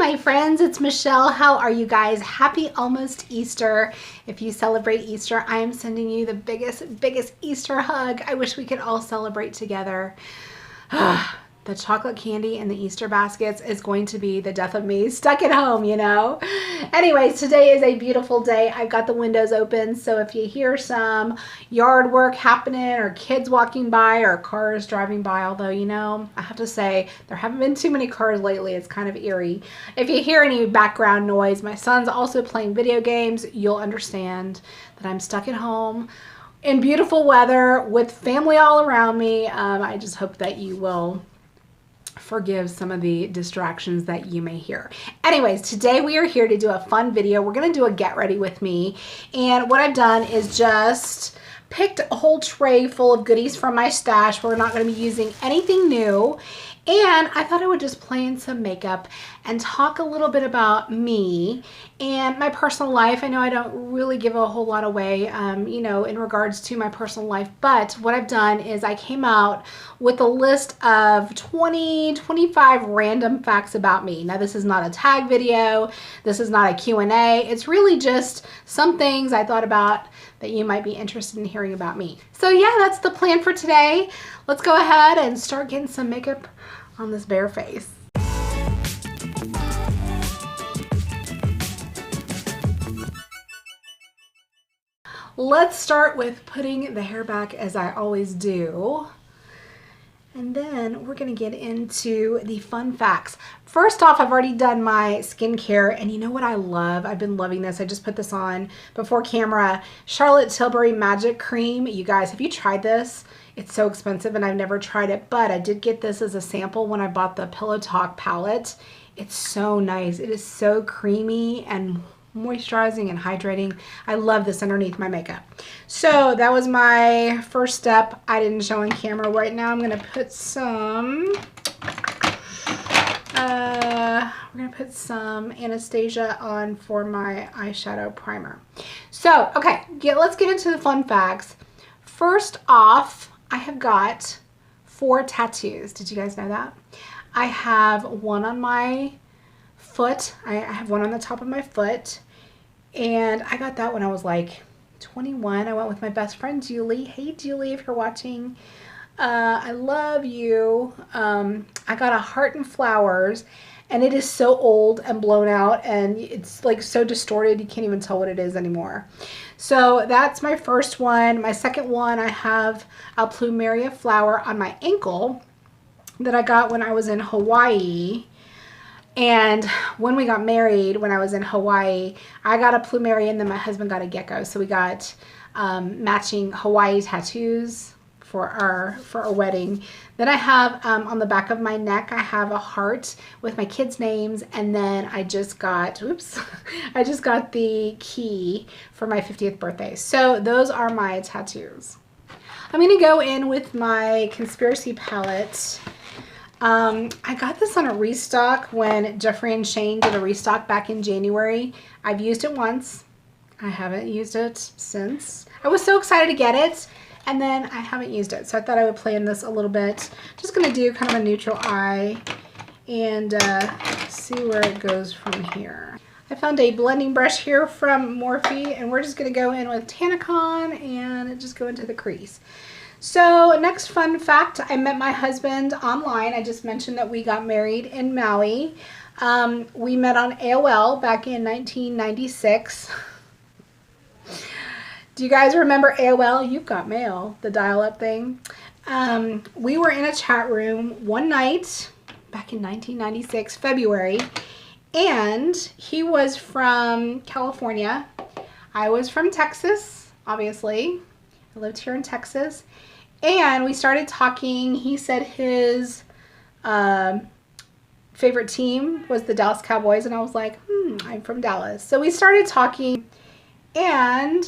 my friends, it's Michelle. How are you guys? Happy almost Easter. If you celebrate Easter, I am sending you the biggest Easter hug. I wish we could all celebrate together. The chocolate candy and the Easter baskets is going to be the death of me stuck at home, you know. Anyways, today is a beautiful day. I've got the windows open, so if you hear some yard work happening or kids walking by or cars driving by, although, you know, I have to say there haven't been too many cars lately. It's kind of eerie. If you hear any background noise, my son's also playing video games. You'll understand that I'm stuck at home in beautiful weather with family all around me. I just hope that you will forgive some of the distractions that you may hear. Anyways, today we are here to do a fun video. We're going to do a get ready with me. And what I've done is just picked a whole tray full of goodies from my stash. We're not going to be using anything new. And I thought I would just play in some makeup and talk a little bit about me and my personal life. I know I don't really give a whole lot away, you know, in regards to my personal life, but what I've done is I came out with a list of 25 random facts about me. Now, this is not a tag video. This is not a Q&A. It's really just some things I thought about that you might be interested in hearing about me. So yeah, that's the plan for today. Let's go ahead and start getting some makeup on this bare face. Let's start with putting the hair back as I always do. And then we're going to get into the fun facts. First off, I've already done my skincare, and you know what I love? I've been loving this. I just put this on before camera. Charlotte Tilbury Magic Cream. You guys, have you tried this? It's so expensive and I've never tried it, but I did get this as a sample when I bought the Pillow Talk palette. It's so nice. It is so creamy and moisturizing and hydrating. I love this underneath my makeup. So that was my first step. I didn't show on camera. Right now I'm going to put some Anastasia on for my eyeshadow primer. So, okay, let's get into the fun facts. First off, I have got 4 tattoos. Did you guys know that? I have one on my foot. I have one on the top of my foot, and I got that when I was like 21. I went with my best friend Julie. Hey Julie, if you're watching, I love you. I got a heart and flowers, and it is so old and blown out, and it's like so distorted you can't even tell what it is anymore. So that's my first one. My second one, I have a plumeria flower on my ankle that I got when I was in Hawaii. And when we got married, when I was in Hawaii, I got a plumeria and then my husband got a gecko. So we got matching Hawaii tattoos for our wedding. Then I have on the back of my neck, I have a heart with my kids' names. And then I just got, oops, I just got the key for my 50th birthday. So those are my tattoos. I'm going to go in with my Conspiracy palette. I got this on a restock when Jeffrey and Shane did a restock back in January. I've used it once. I haven't used it since. I was so excited to get it, and then I haven't used it. So I thought I would play in this a little bit. Just going to do kind of a neutral eye and see where it goes from here. I found a blending brush here from Morphe, and we're just going to go in with Tannicon and just go into the crease. So next fun fact, I met my husband online. I just mentioned that we got married in Maui. We met on AOL back in 1996. Do you guys remember AOL? You've got mail, the dial-up thing. We were in a chat room one night back in 1996, February, and he was from California. I was from Texas, obviously. I lived here in Texas. And we started talking. He said his favorite team was the Dallas Cowboys. And I was like, I'm from Dallas. So we started talking. And,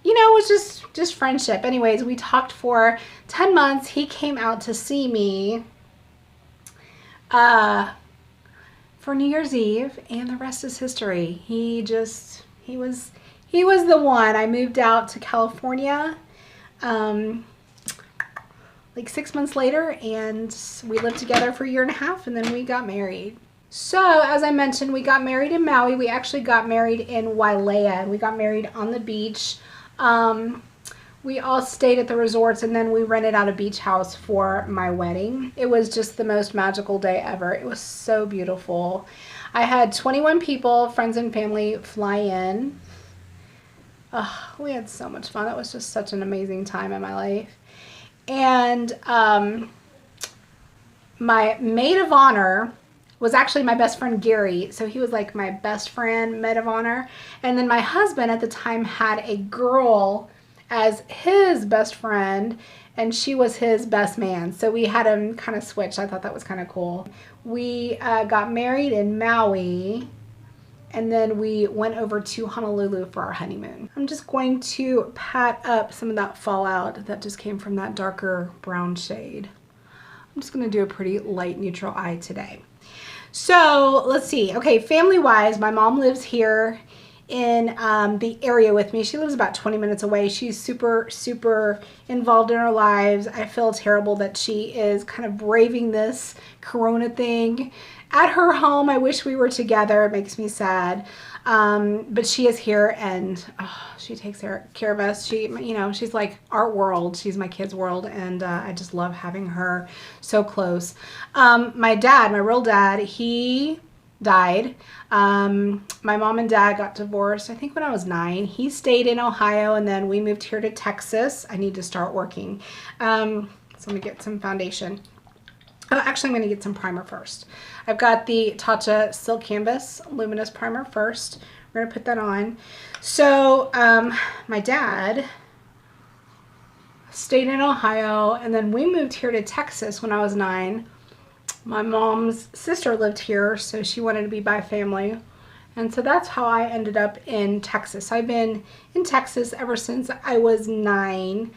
you know, it was just friendship. Anyways, we talked for 10 months. He came out to see me for New Year's Eve. And the rest is history. He was the one. I moved out to California. Like 6 months later, and we lived together for a year and a half, and then we got married. So, as I mentioned, we got married in Maui. We actually got married in Wailea. We got married on the beach. We all stayed at the resorts, and then we rented out a beach house for my wedding. It was just the most magical day ever. It was so beautiful. I had 21 people, friends and family, fly in. Oh, we had so much fun. That was just such an amazing time in my life. And my maid of honor was actually my best friend Gary. So he was like my best friend, maid of honor. And then my husband at the time had a girl as his best friend, and she was his best man. So we had him kind of switched. I thought that was kind of cool. We got married in Maui, and then we went over to Honolulu for our honeymoon. I'm just going to pat up some of that fallout that just came from that darker brown shade. I'm just gonna do a pretty light neutral eye today. So let's see. Okay, family-wise, my mom lives here in the area with me. She lives about 20 minutes away. She's super, super involved in our lives. I feel terrible that she is kind of braving this corona thing at her home. I wish we were together. It makes me sad. But she is here, and she takes care of us. She, you know, she's like our world. She's my kids' world, and I just love having her so close. My dad, my real dad, he died. My mom and dad got divorced, I think when I was 9. He stayed in Ohio, and then we moved here to Texas. I need to start working. So let me get some foundation. Oh, actually, I'm going to get some primer first. I've got the Tatcha Silk Canvas Luminous Primer first. We're going to put that on. So my dad stayed in Ohio, and then we moved here to Texas when I was 9. My mom's sister lived here, so she wanted to be by family. And so that's how I ended up in Texas. I've been in Texas ever since I was 9.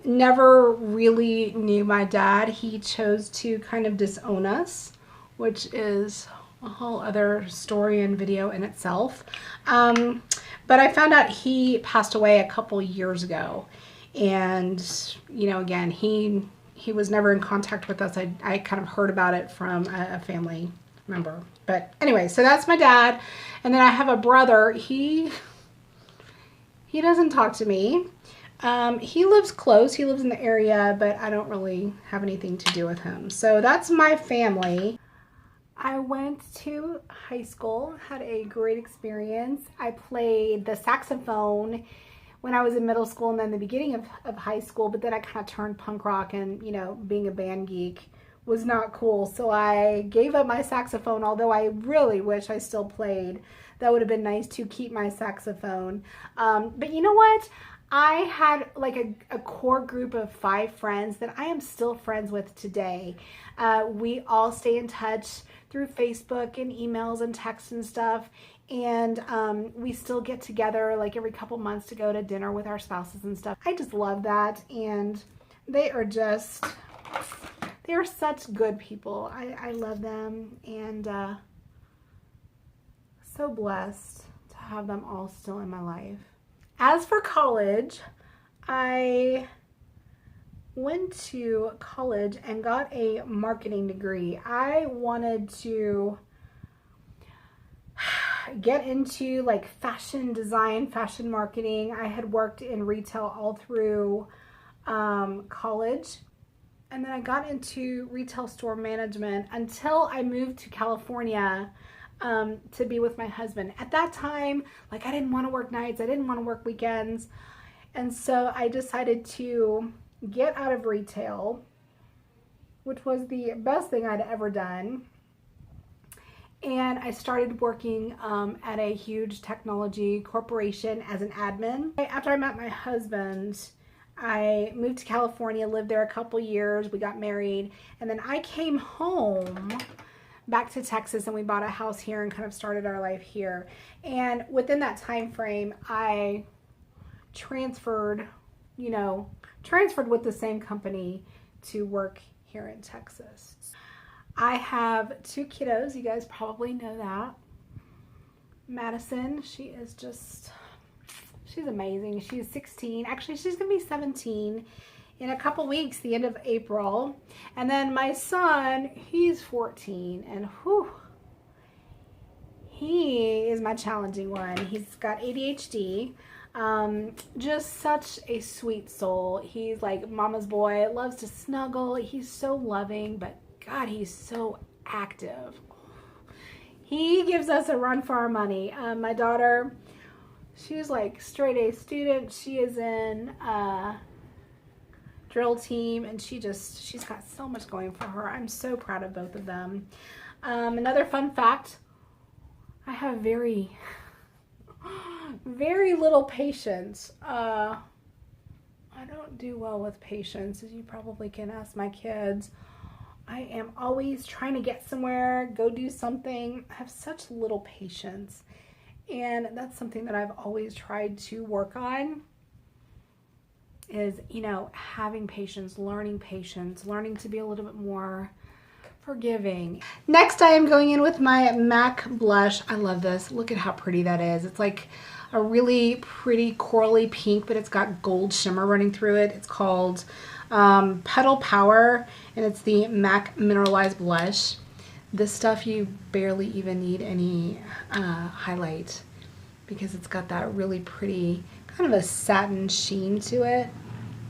Never really knew my dad. He chose to kind of disown us, which is a whole other story and video in itself. But I found out he passed away a couple years ago. And, you know, again, he was never in contact with us. I kind of heard about it from a family member. But anyway, so that's my dad. And then I have a brother. He doesn't talk to me. He lives close. He lives in the area, but I don't really have anything to do with him. So that's my family. I went to high school, had a great experience. I played the saxophone when I was in middle school and then the beginning of high school, but then I kind of turned punk rock, and, you know, being a band geek was not cool. So I gave up my saxophone, although I really wish I still played. That would have been nice to keep my saxophone. But you know what? I had like a core group of 5 friends that I am still friends with today. We all stay in touch through Facebook and emails and texts and stuff. And we still get together like every couple months to go to dinner with our spouses and stuff. I just love that. And they are such good people. I love them, and so blessed to have them all still in my life. As for college, I went to college and got a marketing degree. I wanted to get into like fashion design, fashion marketing. I had worked in retail all through college, and then I got into retail store management until I moved to California to be with my husband. At that time, like, I didn't want to work nights, I didn't want to work weekends, and so I decided to get out of retail, which was the best thing I'd ever done. And I started working at a huge technology corporation as an admin. After I met my husband, I moved to California, lived there a couple years, we got married, and then I came home back to Texas, and we bought a house here and kind of started our life here. And within that time frame, I transferred with the same company to work here in Texas. I have 2 kiddos. You guys probably know that. Madison, she's amazing. She's 16. Actually, she's gonna be 17 in a couple weeks, the end of April. And then my son, he's 14, and whew, he is my challenging one. He's got ADHD. Just such a sweet soul. He's like mama's boy, loves to snuggle. He's so loving, but God, he's so active. He gives us a run for our money. My daughter, she's like straight A student. She is in drill team, and she's got so much going for her. I'm so proud of both of them. Another fun fact, I have very little patience. I don't do well with patience, as you probably can ask my kids. I am always trying to get somewhere, go do something. I have such little patience, and that's something that I've always tried to work on, is, you know, having patience, learning to be a little bit more forgiving. Next, I am going in with my MAC blush. I love this. Look at how pretty that is. It's like a really pretty corally pink, but it's got gold shimmer running through it. It's called Petal Power, and it's the MAC Mineralized Blush. This stuff, you barely even need any highlight, because it's got that really pretty kind of a satin sheen to it.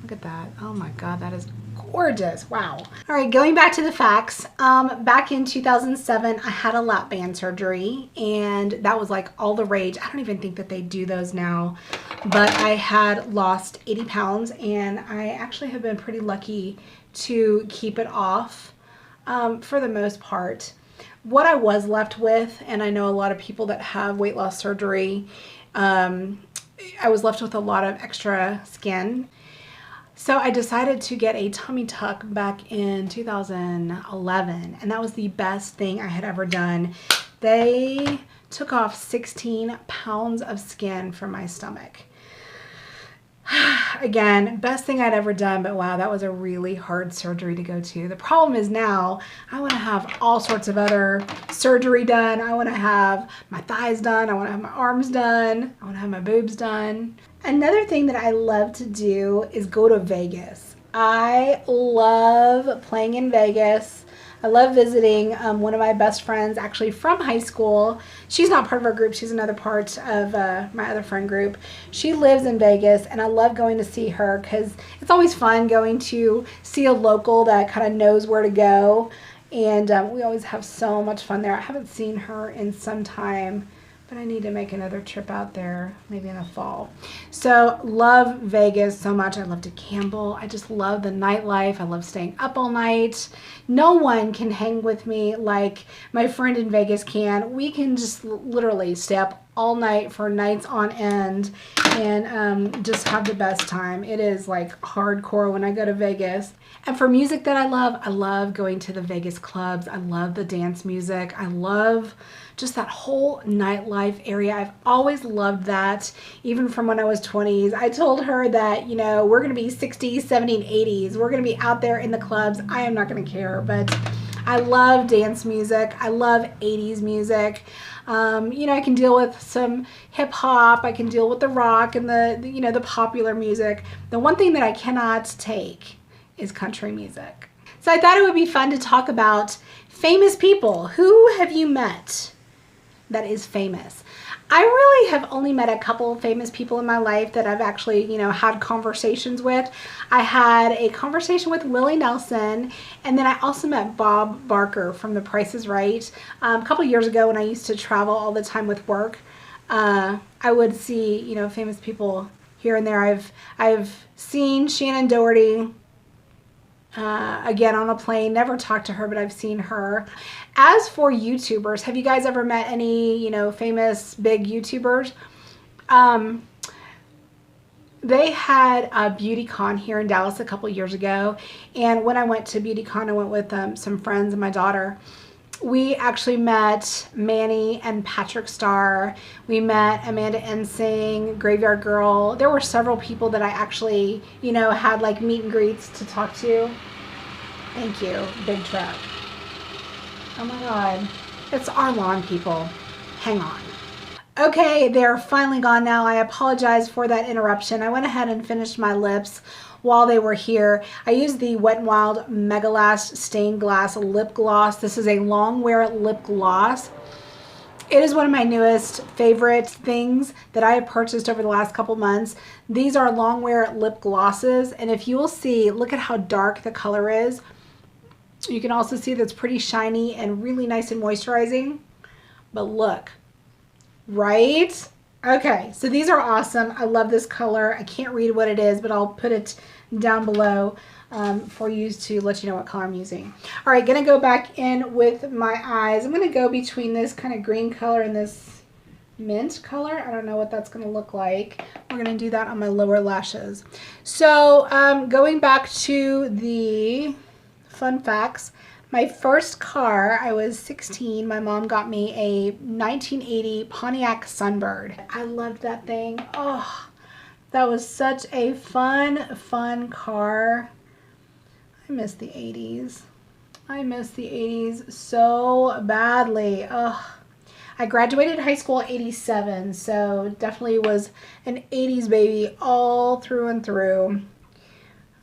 Look at that. Oh my God, that is gorgeous. Wow. All right, going back to the facts. Back in 2007, I had a lap band surgery, and that was like all the rage. I don't even think that they do those now, but I had lost 80 pounds, and I actually have been pretty lucky to keep it off for the most part. What I was left with, and I know a lot of people that have weight loss surgery, I was left with a lot of extra skin. So I decided to get a tummy tuck back in 2011, and that was the best thing I had ever done. They took off 16 pounds of skin from my stomach. Again, best thing I'd ever done, but wow, that was a really hard surgery to go to. The problem is now I want to have all sorts of other surgery done. I want to have my thighs done. I want to have my arms done. I want to have my boobs done. Another thing that I love to do is go to Vegas. I love playing in Vegas. I love visiting one of my best friends, actually from high school. She's not part of our group. She's another part of my other friend group. She lives in Vegas, and I love going to see her because it's always fun going to see a local that kind of knows where to go. And we always have so much fun there. I haven't seen her in some time, but I need to make another trip out there, maybe in the fall. So love Vegas so much. I love to gamble. I just love the nightlife. I love staying up all night. No one can hang with me like my friend in Vegas can. We can just literally stay up all night for nights on end and just have the best time. It is like hardcore when I go to Vegas. And for music that I love going to the Vegas clubs. I love the dance music. I love just that whole nightlife area. I've always loved that, even from when I was 20s. I told her that, you know, we're going to be 60s, 70s, 80s. We're going to be out there in the clubs. I am not going to care, but I love dance music. I love 80s music. You know, I can deal with some hip hop. I can deal with the rock and the popular music. The one thing that I cannot take is country music. So I thought it would be fun to talk about famous people. Who have you met that is famous? I really have only met a couple of famous people in my life that I've actually, you know, had conversations with. I had a conversation with Willie Nelson, and then I also met Bob Barker from The Price is Right. A couple years ago when I used to travel all the time with work, I would see, you know, famous people here and there. I've seen Shannon Doherty, again on a plane, never talked to her, but I've seen her. As for YouTubers, have you guys ever met any, you know, famous big YouTubers? They had a beauty con here in Dallas a couple years ago, and when I went to beauty con, I went with some friends and my daughter. We actually met Manny and Patrick Starr. We met Amanda Ensing, Graveyard Girl. There were several people that I actually, you know, had like meet and greets to talk to. Thank you, big truck. Oh my God, it's our lawn, people. Hang on. Okay, they're finally gone now. I apologize for that interruption. I went ahead and finished my lips while they were here. I used the Wet n Wild Mega Last Stained Glass Lip Gloss. This is a long wear lip gloss. It is one of my newest favorite things that I have purchased over the last couple months. These are long wear lip glosses, and if you will see, look at how dark the color is. You can also see that's pretty shiny and really nice and moisturizing. But look, right? Okay, so these are awesome. I love this color. I can't read what it is, but I'll put it down below for you to let you know what color I'm using. All right, gonna go back in with my eyes. I'm gonna go between this kind of green color and this mint color. I don't know what that's gonna look like. We're gonna do that on my lower lashes. So going back to the fun facts, my first car, I was 16. My mom got me a 1980 Pontiac Sunbird. I loved that thing. Oh, that was such a fun car. I miss the 80s. I miss the 80s so badly. Ugh. I graduated high school in 87, so definitely was an 80s baby all through and through.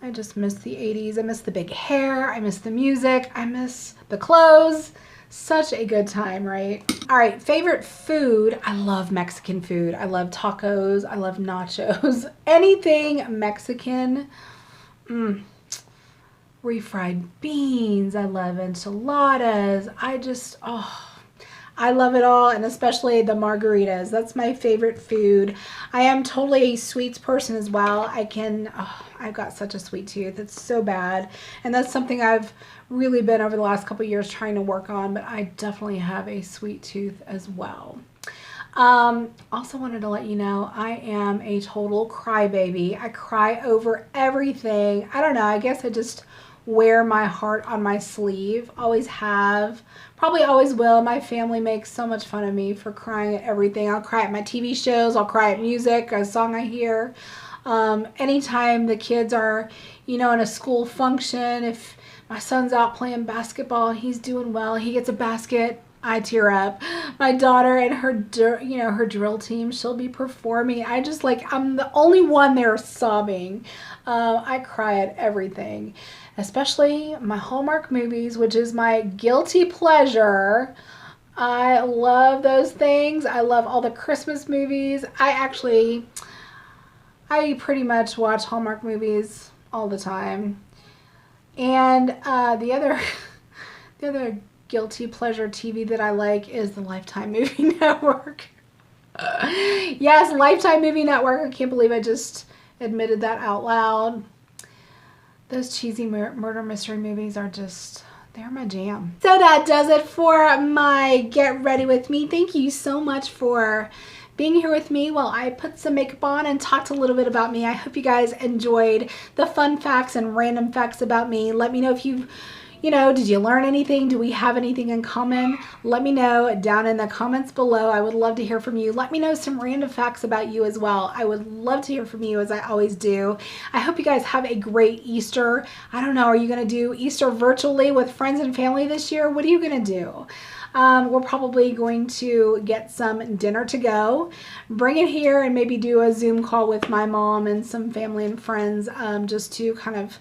I just miss the 80s. I miss the big hair. I miss the music. I miss the clothes. Such a good time, right? All right, favorite food. I love Mexican food. I love tacos. I love nachos. Anything Mexican. Refried beans. I love enchiladas. I love it all, and especially the margaritas. That's my favorite food. I am totally a sweets person as well. I've got such a sweet tooth. It's so bad. And that's something I've really been over the last couple of years trying to work on, but I definitely have a sweet tooth as well. Also wanted to let you know, I am a total crybaby. I cry over everything. I don't know, I guess I just wear my heart on my sleeve. Always have, probably always will. My family makes so much fun of me for crying at everything. I'll cry at my TV shows, I'll cry at music, a song I hear. Anytime the kids are, in a school function, if my son's out playing basketball and he's doing well, he gets a basket, I tear up. My daughter and her drill team, she'll be performing. I'm the only one there sobbing. I cry at everything, especially my Hallmark movies, which is my guilty pleasure. I love those things. I love all the Christmas movies. I pretty much watch Hallmark movies all the time. And the other guilty pleasure TV that I like is the Lifetime Movie Network. Yes, Lifetime Movie Network. I can't believe I just admitted that out loud. Those cheesy murder mystery movies are just, they're my jam. So that does it for my Get Ready With Me. Thank you so much for being here with me while I put some makeup on and talked a little bit about me. I hope you guys enjoyed the fun facts and random facts about me. Let me know if you've did you learn anything? Do we have anything in common? Let me know down in the comments below. I would love to hear from you. Let me know some random facts about you as well. I would love to hear from you, as I always do. I hope you guys have a great Easter. I don't know, are you going to do Easter virtually with friends and family this year? What are you going to do? We're probably going to get some dinner to go, bring it here, and maybe do a Zoom call with my mom and some family and friends just to kind of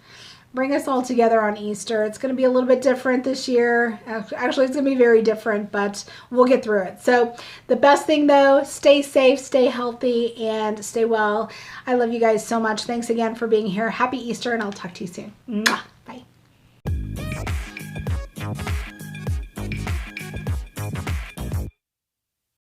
bring us all together on Easter. It's going to be a little bit different this year. Actually, it's going to be very different, but we'll get through it. So the best thing though, stay safe, stay healthy, and stay well. I love you guys so much. Thanks again for being here. Happy Easter, and I'll talk to you soon. Mwah.